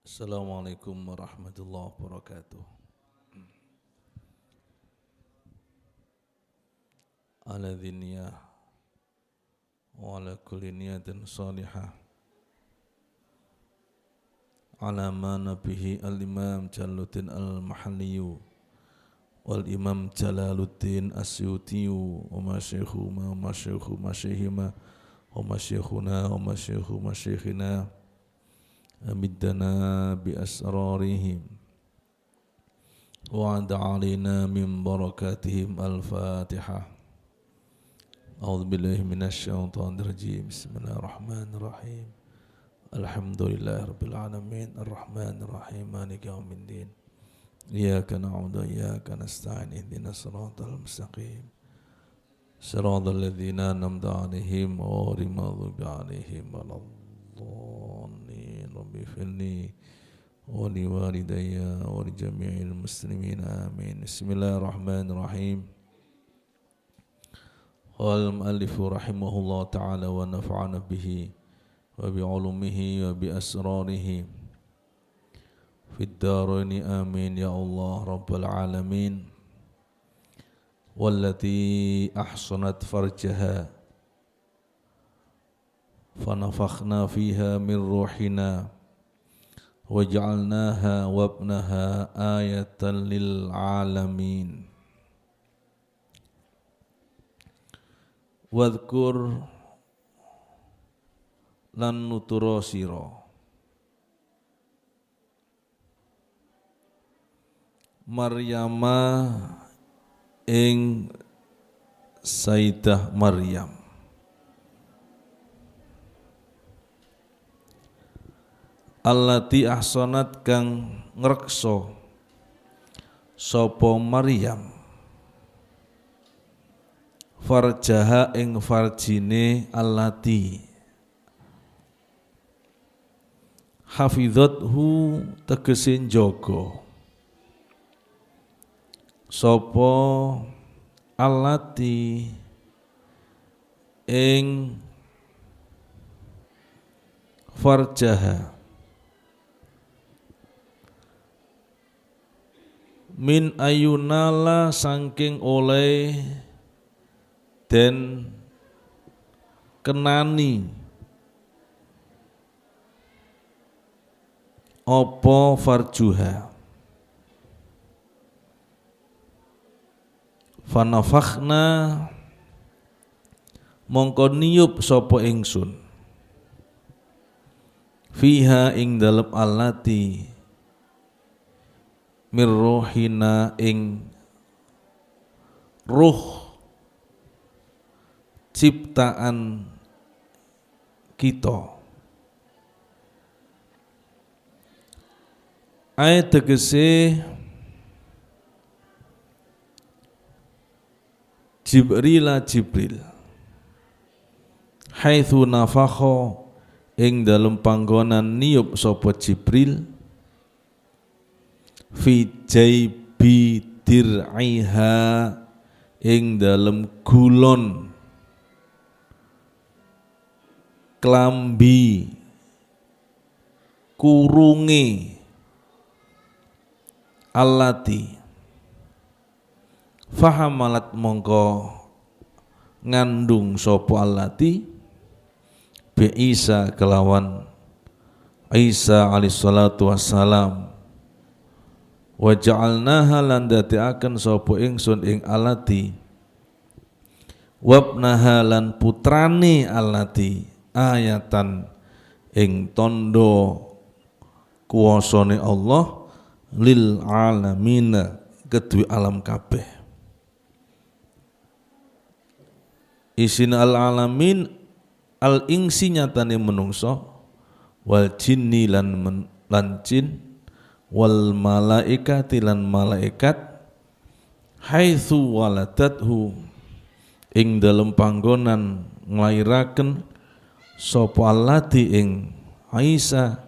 Assalamualaikum warahmatullahi wabarakatuh. Ala dhiniyah wa ala kulli niyatin salihah. Ala ma nabihi al-imam Jalaluddin al-Mahalliyu wal imam Jalaluddin Asyutiyu wa masyayikhuma wa masyayikhu masyaihima wa masyayikhuna wa masyayikhu masyaikhina amiddana bi asrarihim wa ad'alina min barakatihim al-fatihah. A'udzu billahi minasyaitonir rajim. Bismillahirrahmanirrahim. Alhamdulillahirabbil alamin arrahmanir rahim maliki yaumiddin. Iyyaka na'budu wa iyyaka nasta'in ihdinas siratal mustaqim. Siratal ladzina an'amta 'alaihim ghairil maghdubi 'alaihim waladdallin. Rabbi firli wa liwalidayya wa li jami'il muslimin amin. Bismillahirrahmanirrahim. Qala al-mu'allifu rahimahullah ta'ala wa nafa'ana bihi wa bi'ulumihi wa bi asrarihi fid daraini amin ya Allah rabbal alamin. Wallati ahsanat farjaha fanafakhna fiha min ruhina waj'alnaha wabnaha ayatan lil alamin. Wadhkur lan nuturo sira Maryama ing Sayyidah Maryam allati ahsanat kang ngreksa sapa Maryam farjaha ing farjine allati hafizathu tegese njaga sapa allati ing farjaha min ayunala saking oleh den kenani apa farjuha fanafakhna mongko niyup sapa ingsun fiha ing dalem allati mirruhina ing ruh ciptaan kita. Ayat tegese Jibril haitsu nafakha ing dalem panggonan niup sapa Jibril fi jaibi dir'iha ing dalem gulon klambi kurunge allati fahamalat mongko ngandung sapa allati bi Isa kelawan Isa alaihi salatu wassalam wa ja'alnaha lan dadiaken sapa ingsun ing allati wabnaha lan putrane allati ayatan ing tondo kuwasane Allah lil alamina kedue alam kabeh. Isin al alamin al ingsi nyatane menungso wal jinni lan jin wal malaikati lan malaikat haitsu waladathu ing dalem panggonan nglairaken sapa allati ing Isa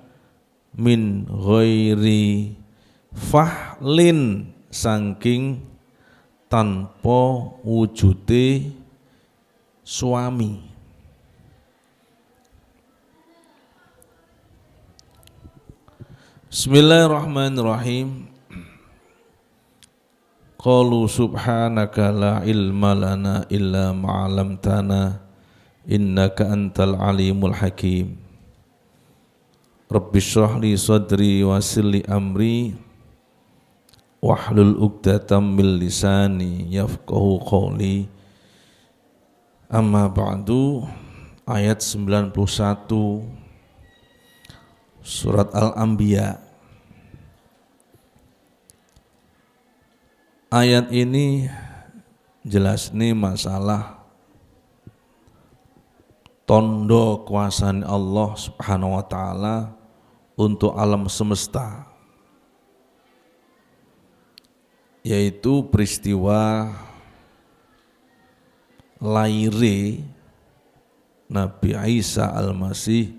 min ghairi fahlin saking tanpa wujude suami. Bismillahirrahmanirrahim. Qalu subhanaka la ilma lana illa ma 'allamtana innaka antal alimul hakim. Rabbi shrah li sadri wa yassir li amri wahlul 'uqdatam min lisani yafqahu qawli. Amma ba'du. Ayat 91 Surat Al-Anbiya. Ayat ini jelas nih masalah tondo kuasaan Allah Subhanahu wa taala untuk alam semesta, yaitu peristiwa lahire Nabi Isa Al-Masih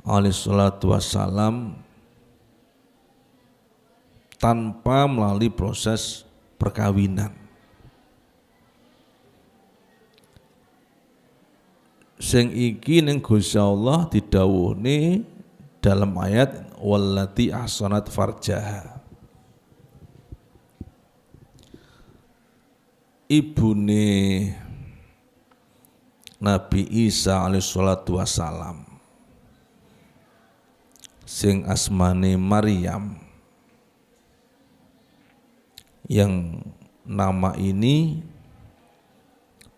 alaihissalatu wassalam tanpa melalui proses perkawinan. Sing iki ning Gusti Allah didhawuhne dalam ayat wallati ahsanat farjaha. Ibune Nabi Isa alaihissalatu wassalam sing asmane Maryam, yang nama ini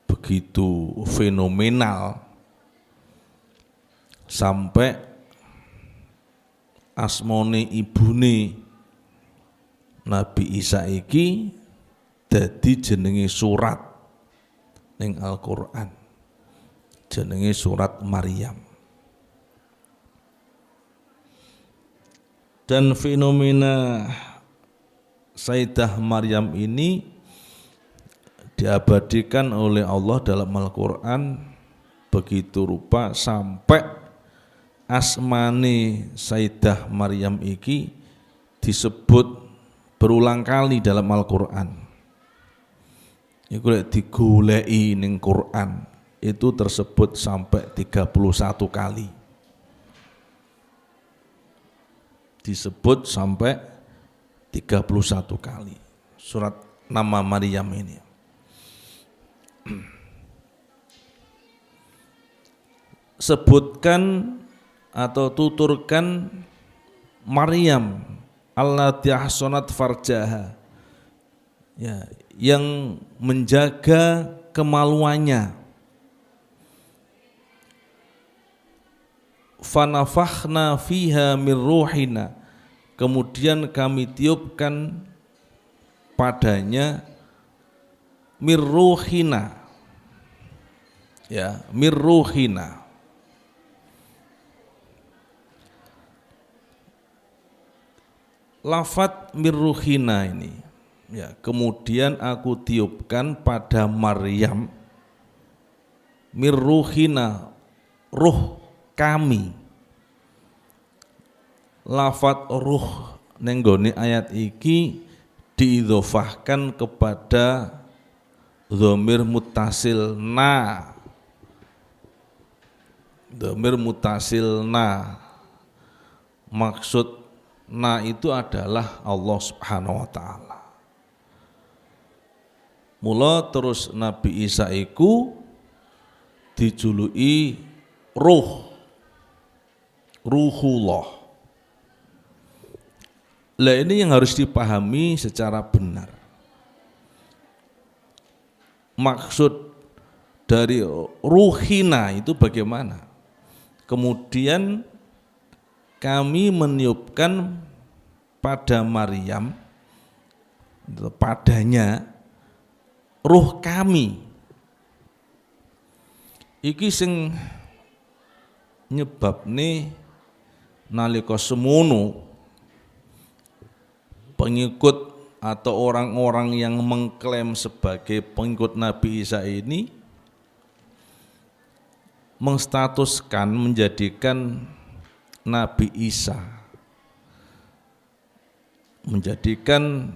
begitu fenomenal sampai asmane ibune Nabi Isa iki dadi jenenge surat ning Al-Qur'an, jenenge surat Maryam. Dan fenomena Sayyidah Maryam ini diabadikan oleh Allah dalam Al-Quran begitu rupa sampai asmane Sayyidah Maryam iki disebut berulang kali dalam Al-Quran. Iku lek digoleki ning Quran itu tersebut sampai 31 kali. Disebut sampai 31 kali surat nama Maryam ini. Sebutkan atau tuturkan Maryam allati ahsanat farjaha, ya, yang menjaga kemaluannya. Fanafakhna fiha min ruhina, kemudian kami tiupkan padanya mirruhina, ya, mirruhina. Lafat mirruhina ini, ya, kemudian aku tiupkan pada Maryam mirruhina, ruh kami. Lafat ruh nenggone ayat iki diidhofahkan kepada dhamir muttasil na. Dhamir muttasil na. Maksud na itu adalah Allah Subhanahu wa taala. Mula terus Nabi Isa iku dijuluki Ruhullah. Lah ini yang harus dipahami secara benar. Maksud dari ruhina itu bagaimana? Kemudian kami meniupkan pada Maryam, padanya ruh kami. Iki sing nyebabne nalika semono pengikut atau orang-orang yang mengklaim sebagai pengikut Nabi Isa ini menstatuskan, menjadikan Nabi Isa, menjadikan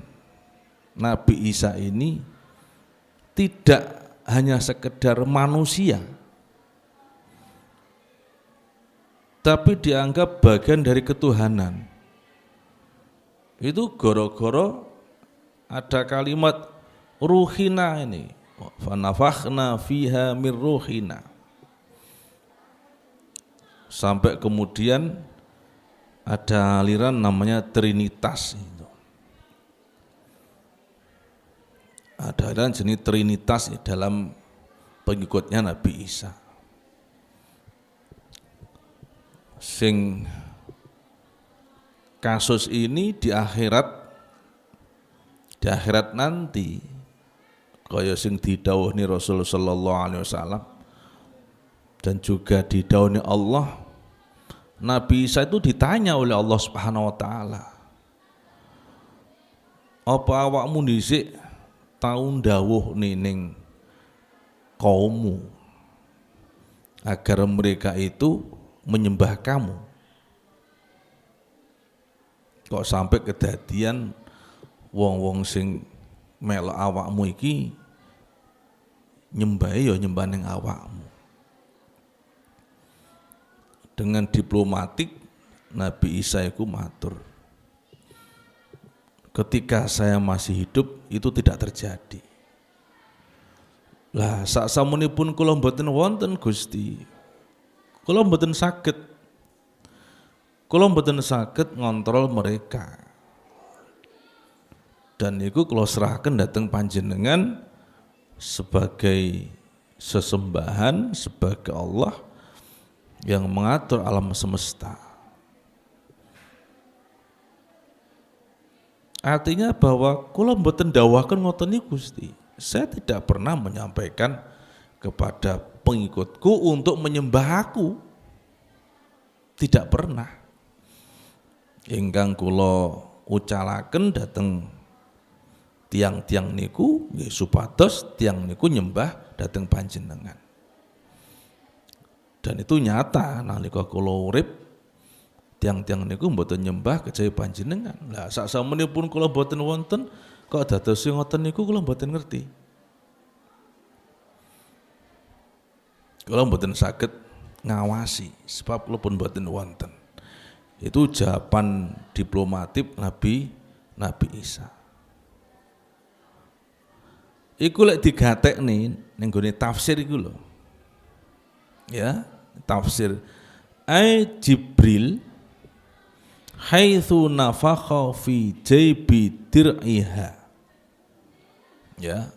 Nabi Isa ini tidak hanya sekedar manusia, tapi dianggap bagian dari ketuhanan. Itu gara-gara ada kalimat ruhina ini. Fanafakhna fiha mir ruhina. Sampai kemudian ada aliran namanya Trinitas itu. Ada aliran jenis Trinitas dalam pengikutnya Nabi Isa. Sing kasus ini di akhirat nanti kaya sing didhawuhi Rasul sallallahu alaihi wasallam dan juga didhawuhi Allah. Nabi Isa itu ditanya oleh Allah Subhanahu wa taala, apa awakmu dhisik tau ndawuh ning kaummu agar mereka itu menyembah kamu? Kok sampai kedadian wong-wong sing melok awakmu iki nyembah ya nyembah ning awakmu. Dengan diplomatik Nabi Isa iku matur, ketika saya masih hidup itu tidak terjadi. Lah saksamunipun kula mboten wonten Gusti, kula mboten saged ngontrol mereka. Dan itu kula serahkan datang panjenengan sebagai sesembahan, sebagai Allah yang mengatur alam semesta. Artinya bahwa kula mboten dawuhaken ngoten niku Gusti. Saya tidak pernah menyampaikan kepada pengikutku untuk menyembah aku. Tidak pernah. Ingkang kula ucalaken dhateng tiang-tiang niku nggih supados tiang niku nyembah dhateng panjenengan. Dan itu nyata nalika kula urip tiang-tiang niku mboten nyembah kejawi panjenengan. Lah saksamunipun kula mboten wonten kok dados ngoten niku kula mboten ngerti. Kula mboten saged ngawasi sebab kula pun mboten wonten. Itu jawaban diplomatik Nabi Isa. Iku lek digatekne ning gone tafsir iku lho. Ya, tafsir Jibril haitsu nafakha fi jaybi dir'iha. Ya,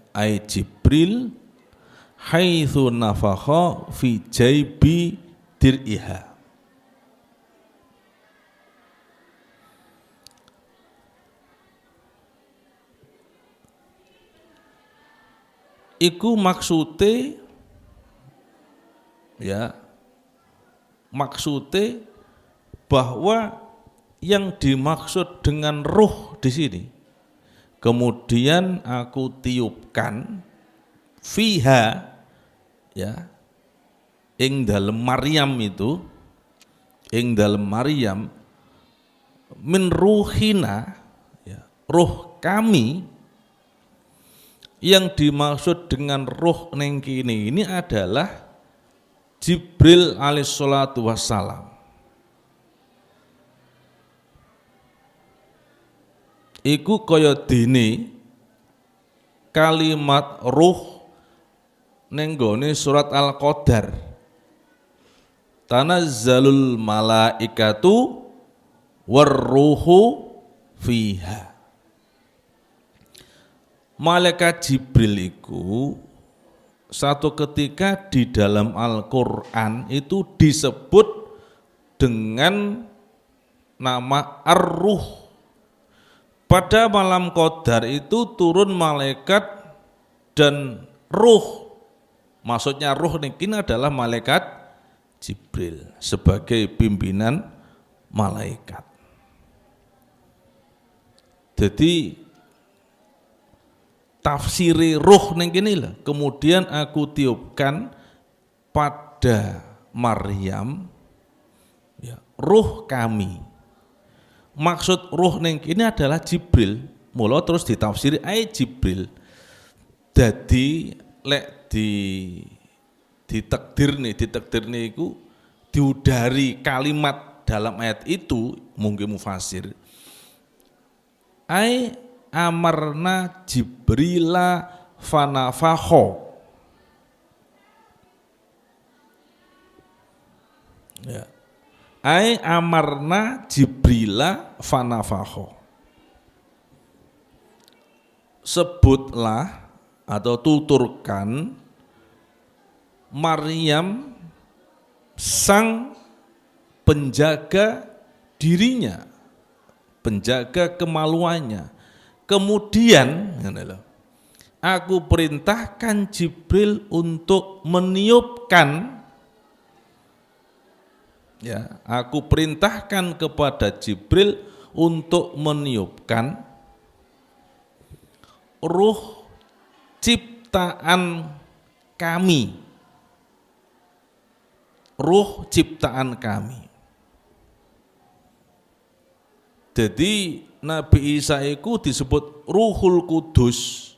Jibril haitsu nafakha fi jaybi dir'iha. Iku maksude bahwa yang dimaksud dengan ruh di sini kemudian aku tiupkan fiha ing dalem Maryam itu, ing dalem Maryam min ruhina ruh kami. Yang dimaksud dengan ruh ning kene ini adalah Jibril alaihissalatu wassalam. Iku kaya dene kalimat ruh ning gone surat Al-Qadar. Tanazzalul malaikatu warruhu fiha. Malaikat Jibril itu satu ketika di dalam Al-Quran itu disebut dengan nama Ar-Ruh. Pada malam Qadar itu turun malaikat dan ruh. Maksudnya ruh ini adalah malaikat Jibril sebagai pimpinan malaikat. Jadi tafsiri ruh ning kene lho. Kemudian aku tiupkan pada Maryam ruh kami. Maksud ruh ning kene adalah Jibril. Mula terus ditafsiri Jibril. Dadi lek ditakdirne iku diudari kalimat dalam ayat itu mungkin mufasir ai amarna Jibrila fanafakho. Ya. Ai amarna Jibrila fanafakho. Sebutlah atau tuturkan Maryam sang penjaga dirinya, penjaga kemaluannya. Kemudian aku perintahkan Jibril untuk meniupkan, ya, aku perintahkan kepada Jibril untuk meniupkan ruh ciptaan kami, ruh ciptaan kami. Jadi Nabi Isa itu disebut Ruhul Kudus.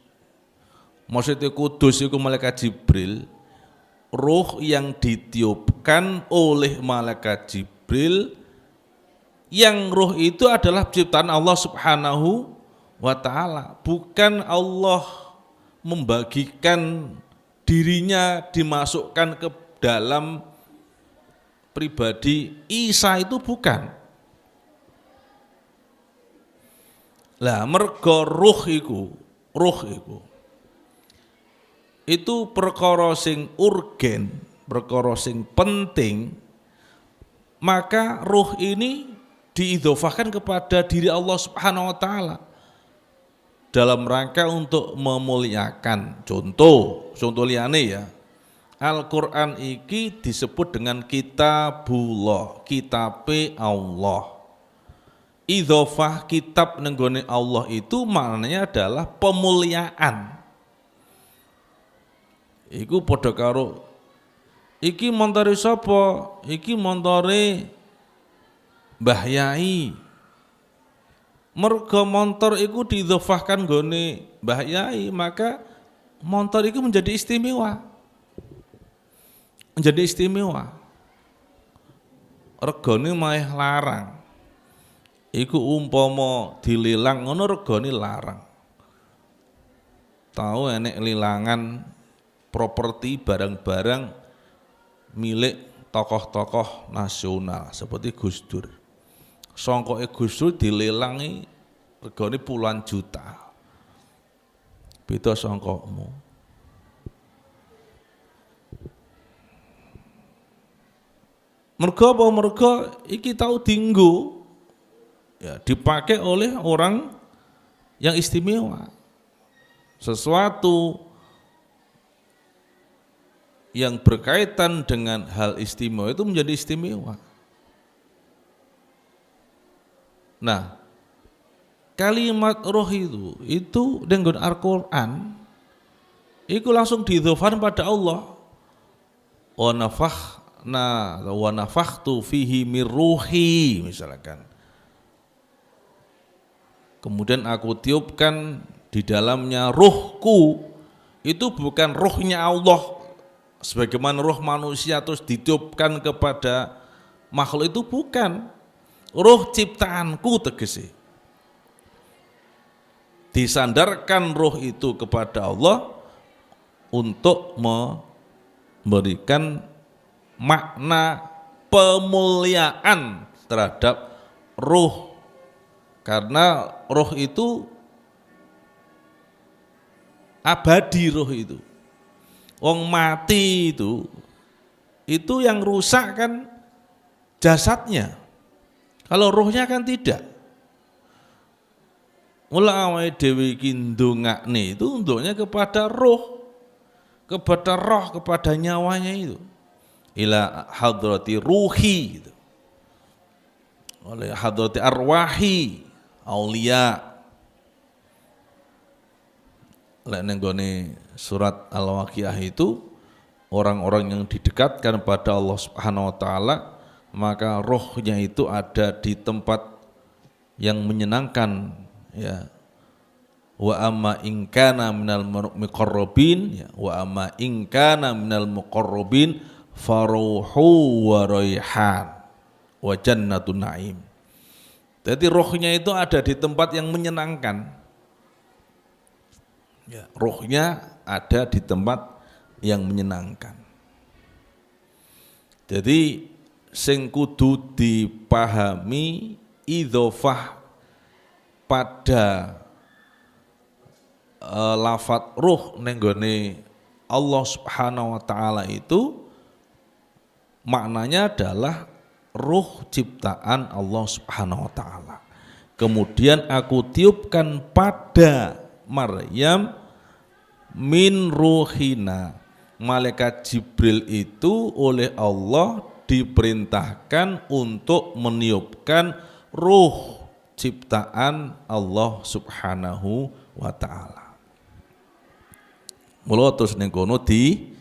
Maksudnya Kudus itu malaikat Jibril, ruh yang ditiupkan oleh malaikat Jibril, yang ruh itu adalah ciptaan Allah Subhanahu wa ta'ala. Bukan Allah membagikan dirinya dimasukkan ke dalam pribadi Isa, itu bukan. Lah mergo ruh iku itu perkara sing urgen, perkara sing penting, maka ruh ini diidhofahkan kepada diri Allah Subhanahu wa taala dalam rangka untuk memuliakan. Contoh liyane ya, Al-Qur'an iki disebut dengan kitabullah, kitabe Allah. Idhofah kitab nenggone Allah itu maknanya adalah pemuliaan. Iku padha karo iki montore sapa? Iki montore Mbah Yai. Merga montor iku diidhofahkan nggone Mbah Yai, maka montor itu menjadi istimewa. Menjadi istimewa. Regane maih larang. Iku umpama dilelang ngono regane larang. Tahu enek lilangan properti barang-barang milik tokoh-tokoh nasional seperti Gus Dur. Songkoke Gus Dur dilelangi regane puluhan juta. Beda songkokmu. Mergo apa? Mergo iki tau dienggo, ya, dipakai oleh orang yang istimewa. Sesuatu yang berkaitan dengan hal istimewa itu menjadi istimewa. Nah, kalimat roh itu dengan Al-Quran itu langsung diidhofahkan pada Allah. Wa nafakhtu fihi mir ruhi, misalkan. Kemudian aku tiupkan di dalamnya ruhku. Itu bukan ruhnya Allah sebagaimana ruh manusia terus ditiupkan kepada makhluk, itu bukan. Ruh ciptaanku tegese. Disandarkan ruh itu kepada Allah untuk memberikan makna pemuliaan terhadap ruh. Karena roh itu abadi, roh itu. Wong mati itu yang rusak kan jasadnya. Kalau rohnya kan tidak. Mula awake dhewe iki ndongakne itu untuknya kepada roh, kepada nyawanya itu. Ila hadrati ruhi gitu. Oleh hadrati arwahi aulia. Lek nenggone surat Al-Waqiah itu orang-orang yang didekatkan pada Allah Subhanahu wa taala, maka rohnya itu ada di tempat yang menyenangkan, ya. Wa amma in kana minal muqarrabin, ya, wa amma in kana minal muqarrabin faruhu wa raihan wa jannatun na'im. Jadi rohnya itu ada di tempat yang menyenangkan. Ya, rohnya ada di tempat yang menyenangkan. Jadi sing kudu dipahami idhofah pada lafat ruh nenggone Allah Subhanahu wa taala itu maknanya adalah ruh ciptaan Allah Subhanahu wa taala. Kemudian aku tiupkan pada Maryam min ruhina. Malaikat Jibril itu oleh Allah diperintahkan untuk meniupkan ruh ciptaan Allah Subhanahu wa taala. Mula terus ning kono di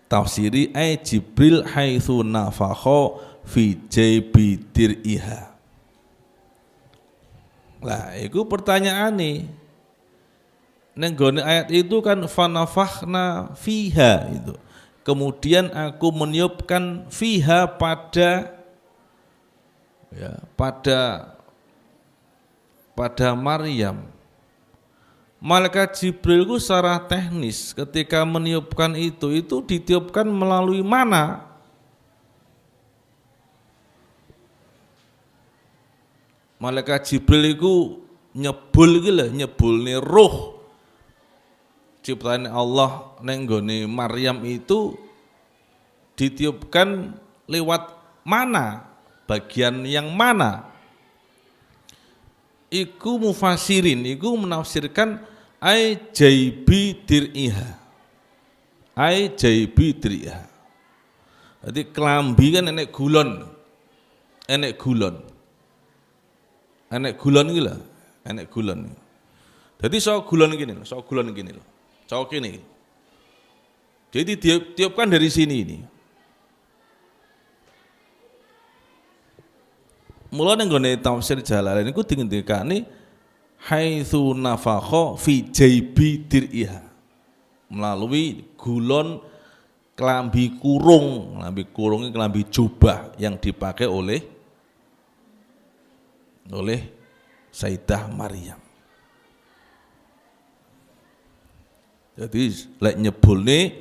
tafsiri Jibril haitsu nafakha fi jaibi dir'iha. Lah iku pertanyaan nih. Neng gone ayat itu kan fanafakhna fiha itu. Kemudian aku meniupkan fiha pada Maryam. Malaikat Jibril itu secara teknis ketika meniupkan itu ditiupkan melalui mana? Malaikat Jibril itu nyebul nih ruh ciptaan Allah neng gone Maryam itu ditiupkan lewat mana? Bagian yang mana? Iku mufasirin, iku menafsirkan jaibi dir'iha. Jaibi dir'iha. Jadi kelambi kan enek gulon. Enek gulon iki lho, enek gulon. Jadi sok gulon gini lho. Cok ini. Jadi ditiupkan dari sini ini. Mula ning gone tafsir Jalalain niku dingendikane haitsu nafakha fi jaibi dir'iha. Melalui gulon kelambi kurung ini kelambi jubah yang dipakai oleh Sayyidah Maryam. Jadi lek nyebulne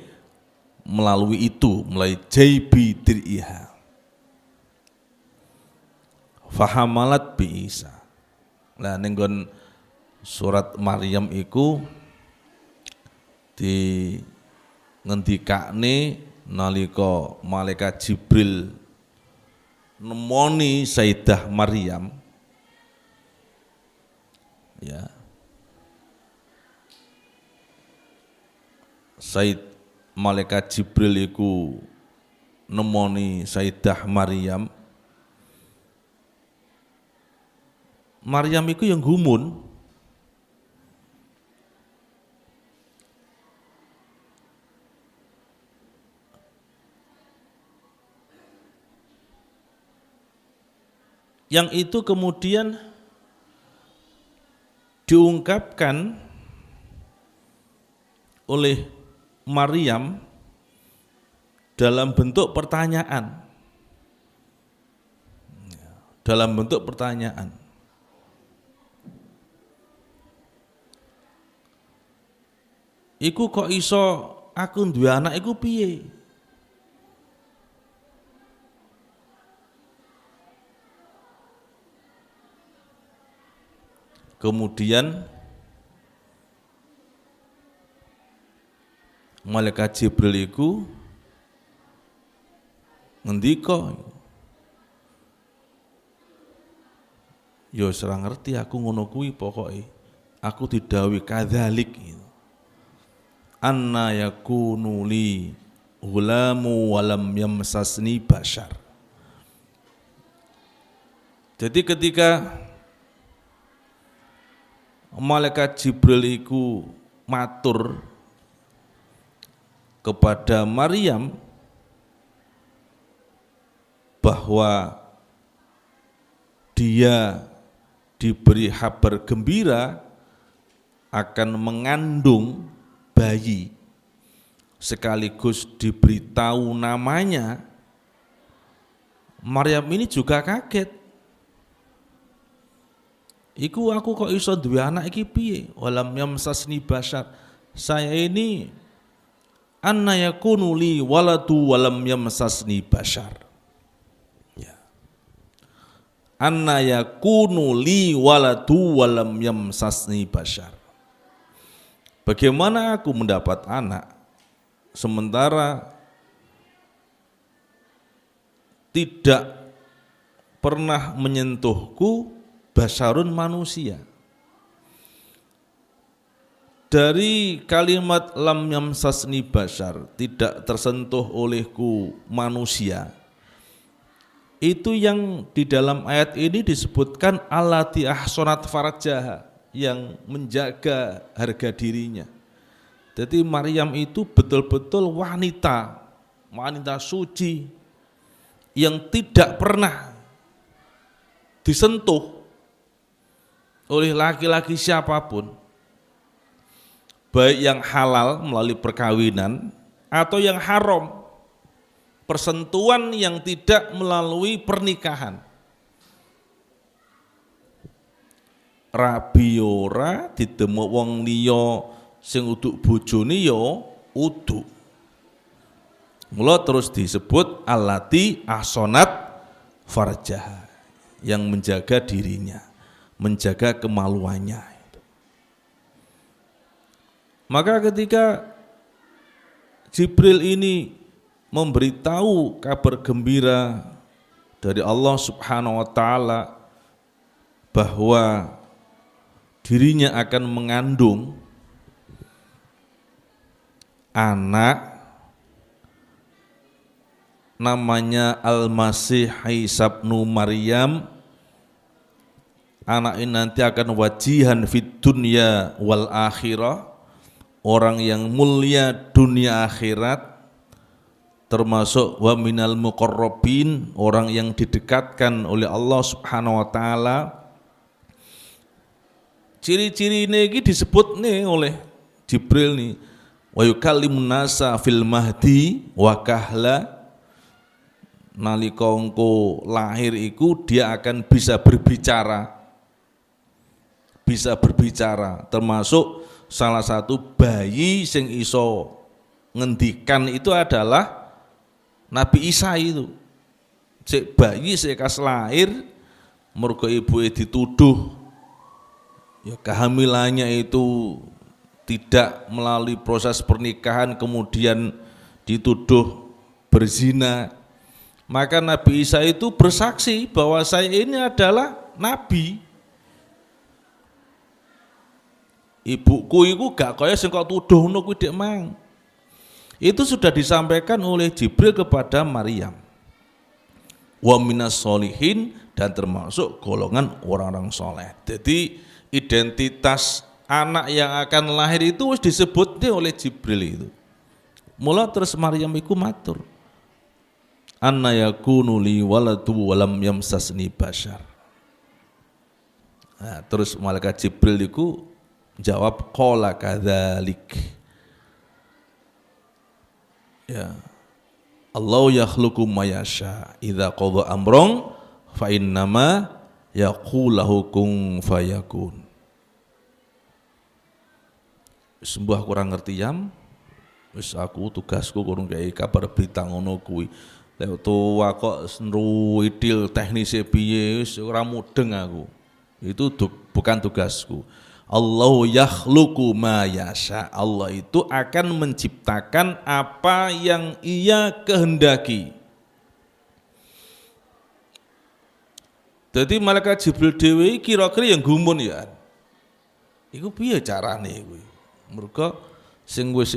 melalui itu, melalui jaibi dir'iha. Fahamalat bi Isa. Lah ning nggon surat Maryam iku di ngendikane nalika malaikat Jibril nemoni Sayyidah Maryam ya. Malaikat Jibril iku nemoni Sayyidah Maryam. Maryam iku yang gumun. Yang itu kemudian diungkapkan oleh Maryam dalam bentuk pertanyaan. Dalam bentuk pertanyaan. Iku kok iso aku duwe anak iku piye? Kemudian malaikat Jibril iku ngendika, yo ora ngerti aku ngono kuwi pokoke. Aku didhawuhi kadzalik gitu. Anna yakunu li ghulamu walam yamsasni bashar. Jadi ketika malaikat Jibril iku matur kepada Maryam bahwa dia diberi kabar gembira akan mengandung bayi sekaligus diberitahu namanya, Maryam ini juga kaget. iku aku kok iso duwe anak iki piye? Walam yamsasni basyar. Saya ini anna yakunu li waladu walam yamsasni basyar. Ya. Anna yakunu li waladu walam yamsasni basyar. Bagaimana aku mendapat anak sementara tidak pernah menyentuhku basyarun manusia. Dari kalimat lam yamsasni basyar, tidak tersentuh olehku manusia, itu yang di dalam ayat ini disebutkan allati ahsanat farjaha, yang menjaga harga dirinya. Jadi Maryam itu betul-betul wanita suci yang tidak pernah disentuh oleh laki-laki siapapun, baik yang halal melalui perkawinan atau yang haram, persentuhan yang tidak melalui pernikahan. Rabi ora ditemu wong liya sing uduk bojone ya uduk. Mula terus disebut allati ahsanat farjaha, yang menjaga dirinya, menjaga kemaluannya. Maka ketika Jibril ini memberitahu kabar gembira dari Allah Subhanahu wa taala bahwa dirinya akan mengandung anak namanya Al-Masih Isa bin Maryam, anak ini nanti akan wajihan fid dunya wal akhirah, orang yang mulia dunia akhirat, termasuk wa minal muqarrabin, orang yang didekatkan oleh Allah Subhanahu wa taala. Ciri-ciri ini disebut nih oleh Jibril nih, wa yukallimun nasa fil mahdi wa kahla, nalika engko lahir iku dia akan bisa berbicara, termasuk salah satu bayi sing iso ngendikan itu adalah Nabi Isa itu. Cek bayi sekas lahir mergo ibuke dituduh ya kehamilannya itu tidak melalui proses pernikahan, kemudian dituduh berzina. Maka Nabi Isa itu bersaksi bahwa saya ini adalah nabi. Ibuku itu gak kaya sing kok tuduh ngono kuwi Dik Mang. Itu sudah disampaikan oleh Jibril kepada Maryam. Wa minas solihin, dan termasuk golongan orang-orang soleh. Jadi identitas anak yang akan lahir itu harus disebutnya oleh Jibril itu. Mula terus Maryam iku matur, anna yakunu li waladu walam yamsasni basyar. Nah, terus malaikat Jibril iku jawab qala kadzalik. Ya. Allah yakhluqu ma yasha, idza qadha amran fa innama yaqulahu kun fayakun. Sembah kurang ngerti yam, wis aku tugasku kurang kaya kabar berita ngono kuwi. Lek tuwa kok nruidil teknise piye wis ora mudeng aku. Itu bukan tugasku. Allah yakhluqu ma yasha. Allah itu akan menciptakan apa yang Ia kehendaki. Jadi malaikat Jibril dhewe kira-kira yang gumun ya. Iku piye carane kuwi? Mergo sing wis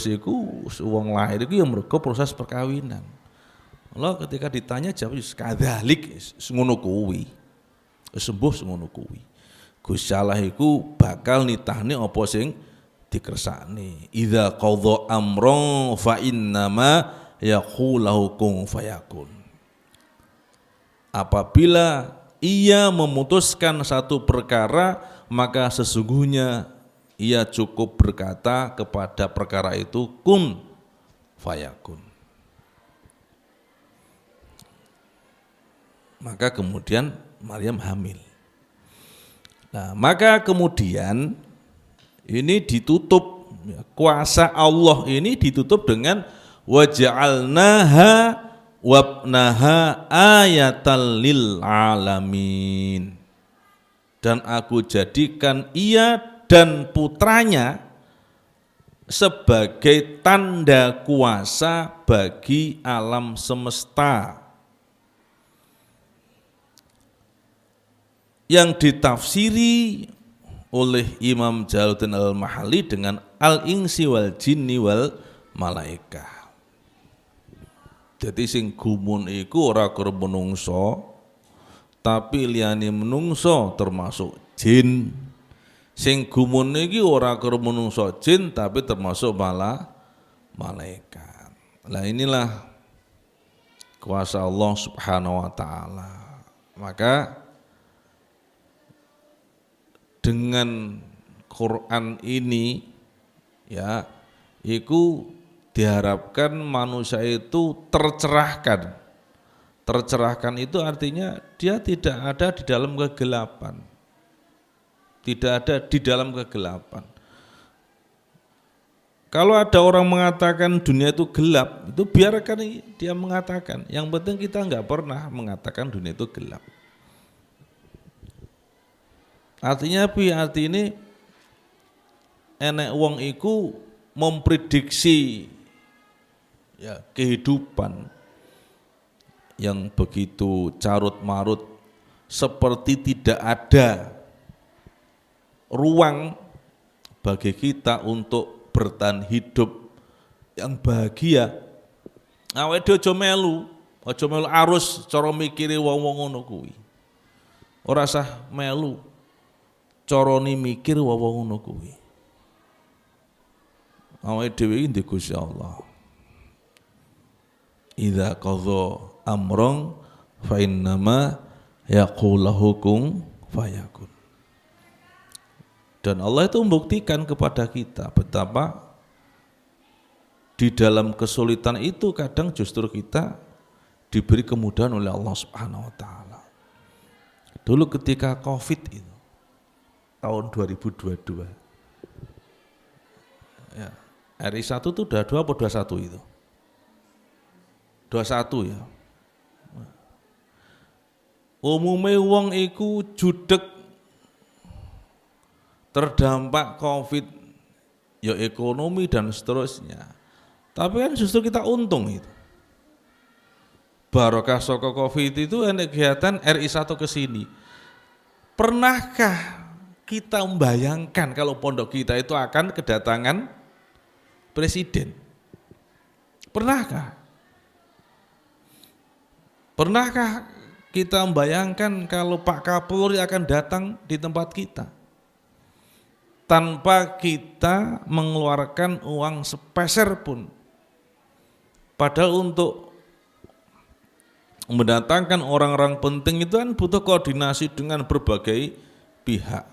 iku wong lahir iku ya mergo proses perkawinan. Allah ketika ditanya jawab kadzalik ngono kuwi. Sembuh ngono kuwi. Gusti Allah iku bakal nitahne apa sing dikersakne. Idza qadha amran fa innama yaqulahu kun fayakun. Apabila Ia memutuskan satu perkara, maka sesungguhnya Ia cukup berkata kepada perkara itu kun fayakun. Maka kemudian Maryam hamil. Nah, maka kemudian ini ditutup, kuasa Allah ini ditutup dengan waja'alnaha wabnaha ayatal lil alamin. Dan aku jadikan ia dan putranya sebagai tanda kuasa bagi alam semesta. Yang ditafsiri oleh Imam Jalaluddin Al-Mahalli dengan al-insi wal jinni wal malaikah. Jadi sing gumun iku ora karo menungso, tapi liyane menungso termasuk jin. Sing gumun iki ora karo menungso jin tapi termasuk malaikat. Lah inilah kuasa Allah Subhanahu wa taala. Maka dengan Quran ini ya, iku diharapkan manusia itu tercerahkan. Tercerahkan itu artinya dia tidak ada di dalam kegelapan. Tidak ada di dalam kegelapan. Kalau ada orang mengatakan dunia itu gelap, itu biarkan dia mengatakan. Yang penting kita enggak pernah mengatakan dunia itu gelap. Artinya apa? Artinya enek wong iku memprediksi ya kehidupan yang begitu carut marut, seperti tidak ada ruang bagi kita untuk bertahan hidup yang bahagia. Awake dhewe aja melu arus cara mikire wong-wong ngono kuwi. Ora usah melu carane mikir wong ngono kuwi. Awake dhewe iki ndek Gusti Allah. Idza qadha amrun fa innama yaqulu hukum fayakun. Dan Allah itu membuktikan kepada kita betapa di dalam kesulitan itu kadang justru kita diberi kemudahan oleh Allah Subhanahu wa taala. Dulu ketika Covid itu tahun 2022. Ya, RI1 itu udah 2 atau 21 itu? 21 ya. Umumnya wong iku judeg terdampak Covid, ya ekonomi dan seterusnya. Tapi kan justru kita untung itu. Barokah saka Covid itu ada kegiatan RI1 ke sini. Pernahkah kita membayangkan kalau pondok kita itu akan kedatangan presiden? Pernahkah? Pernahkah kita membayangkan kalau Pak Kapolri akan datang di tempat kita? Tanpa kita mengeluarkan uang sepeser pun. Padahal untuk mendatangkan orang-orang penting itu kan butuh koordinasi dengan berbagai pihak.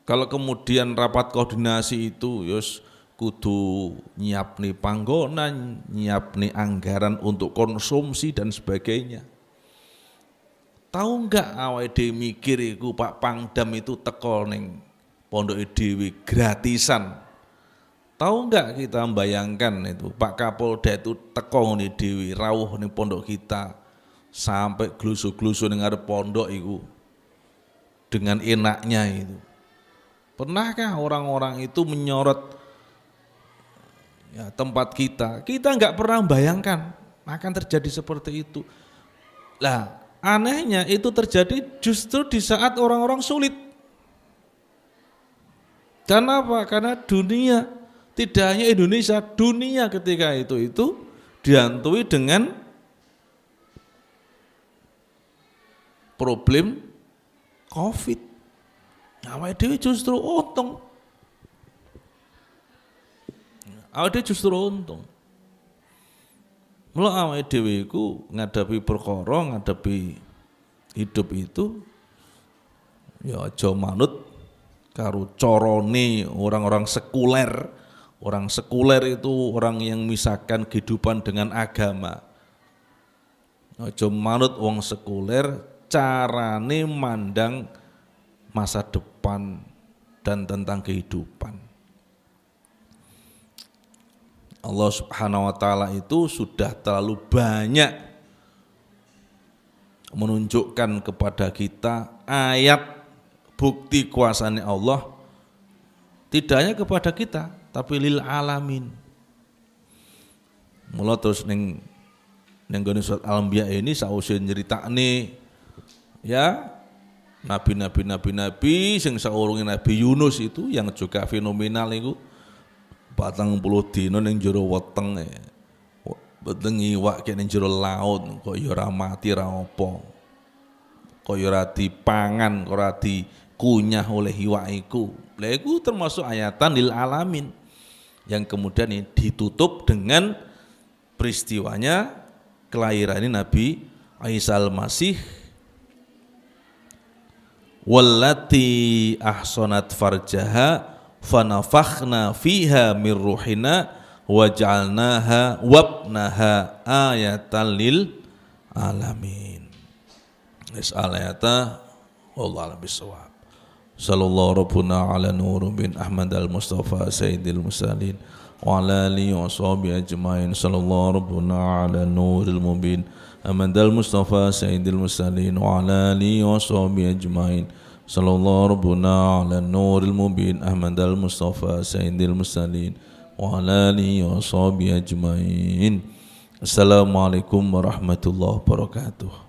Kalau kemudian rapat koordinasi itu yos kudu nyiapni panggonan, nyiapni anggaran untuk konsumsi dan sebagainya. Tahu enggak awake dhewe mikir iku Pak Pangdam itu teko ning pondoke dhewe gratisan. Tahu enggak kita membayangkan itu Pak Kapolda itu teko ngene dhewe rawuh ning pondok kita sampai glusu-glusu ning ngarep pondok iku dengan enaknya itu. Pernahkah orang-orang itu menyorot ya, tempat kita? Kita enggak pernah membayangkan akan terjadi seperti itu. Lah, anehnya itu terjadi justru di saat orang-orang sulit. Karena apa? Karena dunia, tidak hanya Indonesia, dunia ketika itu dihantui dengan problem Covid. Awake dhewe justru untung. Awake dhewe justru untung. Mula awake dhewe iku ngadapi perkara, ngadapi hidup itu ya aja manut karo carane orang-orang sekuler. Orang sekuler itu orang yang memisahkan kehidupan dengan agama. Aja manut wong sekuler, carane mandang masa depan dan tentang kehidupan. Allah Subhanahu wa taala itu sudah terlalu banyak menunjukkan kepada kita ayat bukti kuasanya Allah, tidak hanya kepada kita tapi lil alamin. Mula terus ning gone surat Al-Anbiya ini sause nyeritakne ya nabi sing saurunge Nabi Yunus itu yang juga fenomenal itu 40 dina ning jero weteng weteng iwak ning jero laut kok ya ora mati ra apa, kok ya ora dipangan, ora dikunyah oleh iwak iku. Lha iku termasuk ayatan lil alamin yang kemudian ini ditutup dengan peristiwanya kelahiran Nabi Isa al-Masih, wallati ahsanat farjaha fanafakhna fiha min ruhina waj'alnaha wabnaha ayatan lil alamin. Ayata wallahu a'lam bissawab. Sallallahu rabbuna ala nur bin Ahmad al-Mustafa sayyidil mursalin wa ala alihi wa sahbihi ajmain. Sallallahu rabbuna ala nuril mubin Ahmad al-Mustafa sayyidil mursalin wa ala alihi wa sahbihi ajmain. Sallallahu rabbuna ala nuril mubin Ahmad al-Mustafa sayyidil mursalin wa ala alihi wa sahbihi ajmain. Assalamualaikum warahmatullahi wabarakatuh.